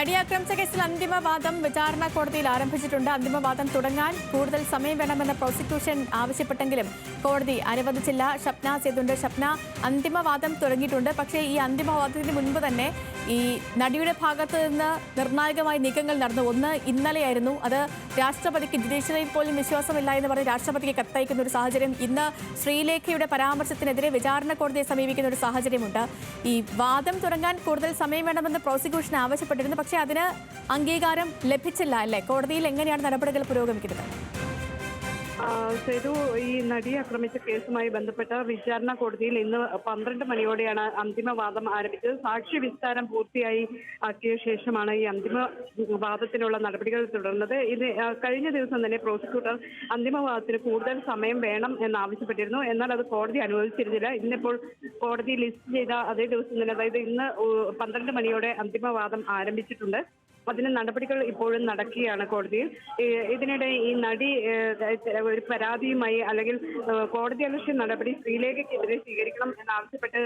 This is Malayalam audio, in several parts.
നടിയെ ആക്രമിച്ച കേസിൽ അന്തിമവാദം വിചാരണ കോടതിയിൽ ആരംഭിച്ചിട്ടുണ്ട്. അന്തിമവാദം തുടങ്ങാൻ കൂടുതൽ സമയം വേണമെന്ന് പ്രോസിക്യൂഷൻ ആവശ്യപ്പെട്ടെങ്കിലും കോടതി അനുവദിച്ചില്ല. ഷപ്ന സേതുണ്ട്. ഷപ്ന, അന്തിമവാദം തുടങ്ങിയിട്ടുണ്ട്. പക്ഷേ ഈ അന്തിമവാദത്തിന് മുൻപ് തന്നെ ഈ നടിയുടെ ഭാഗത്ത് നിന്ന് നിർണായകമായ നീക്കങ്ങൾ നടന്നു. ഒന്ന് ഇന്നലെയായിരുന്നു, അത് രാഷ്ട്രപതിക്ക് ജുഡീഷ്യറിയിൽ പോലും വിശ്വാസമില്ല എന്ന് പറഞ്ഞ് രാഷ്ട്രപതിക്ക് കത്തയക്കുന്ന ഒരു സാഹചര്യം. ഇന്ന് ശ്രീലേഖയുടെ പരാമർശത്തിനെതിരെ വിചാരണ കോടതിയെ സമീപിക്കുന്ന ഒരു സാഹചര്യമുണ്ട്. ഈ വാദം തുടങ്ങാൻ കൂടുതൽ സമയം വേണമെന്ന് പ്രോസിക്യൂഷൻ ആവശ്യപ്പെട്ടിരുന്നു. പക്ഷേ അതിന് അംഗീകാരം ലഭിച്ചില്ല അല്ലേ? കോടതിയിൽ എങ്ങനെയാണ് നടപടികൾ പുരോഗമിക്കുന്നത്? സേതു, ഈ നടിയെ ആക്രമിച്ച കേസുമായി ബന്ധപ്പെട്ട വിചാരണ കോടതിയിൽ ഇന്ന് 12 മണിയോടെയാണ് അന്തിമവാദം ആരംഭിച്ചത്. സാക്ഷി വിസ്താരം പൂർത്തിയായി ആക്കിയ ശേഷമാണ് ഈ അന്തിമവാദത്തിനുള്ള നടപടികൾ തുടർന്നത്. ഇത് കഴിഞ്ഞ ദിവസം തന്നെ പ്രോസിക്യൂട്ടർ അന്തിമവാദത്തിന് കൂടുതൽ സമയം വേണം എന്നാവശ്യപ്പെട്ടിരുന്നു. എന്നാൽ അത് കോടതി അനുവദിച്ചിരുന്നില്ല. ഇന്നിപ്പോൾ കോടതി ലിസ്റ്റ് ചെയ്ത അതേ ദിവസം തന്നെ, അതായത് ഇന്ന് 12 മണിയോടെ അന്തിമവാദം ആരംഭിച്ചിട്ടുണ്ട്. അതിന് നടപടികൾ ഇപ്പോഴും നടക്കുകയാണ് കോടതിയിൽ. ഇതിനിടെ ഈ നടി ഒരു പരാതിയുമായി, അല്ലെങ്കിൽ കോടതി അലക്ഷ്യ നടപടി ശ്രീലേഖയ്ക്കെതിരെ സ്വീകരിക്കണം എന്നാവശ്യപ്പെട്ട്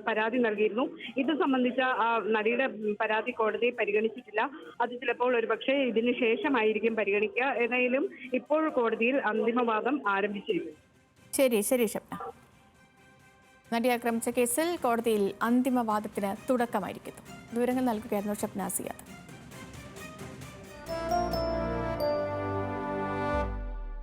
പരാതി നൽകിയിരുന്നു. ഇത് സംബന്ധിച്ച നടിയുടെ പരാതി കോടതി പരിഗണിച്ചിട്ടില്ല. അത് ചിലപ്പോൾ ഒരുപക്ഷെ ഇതിന് ശേഷമായിരിക്കും പരിഗണിക്കുക. ഏതായാലും ഇപ്പോൾ കോടതിയിൽ അന്തിമവാദം ആരംഭിച്ചിരിക്കും. ശരി ഷപ്ന. നടിയെ ആക്രമിച്ച കേസിൽ കോടതിയിൽ അന്തിമവാദത്തിന് തുടക്കമായിരിക്കുന്നു. വിവരങ്ങൾ നൽകുകയായിരുന്നു ഷപ്ന സിയാദ്.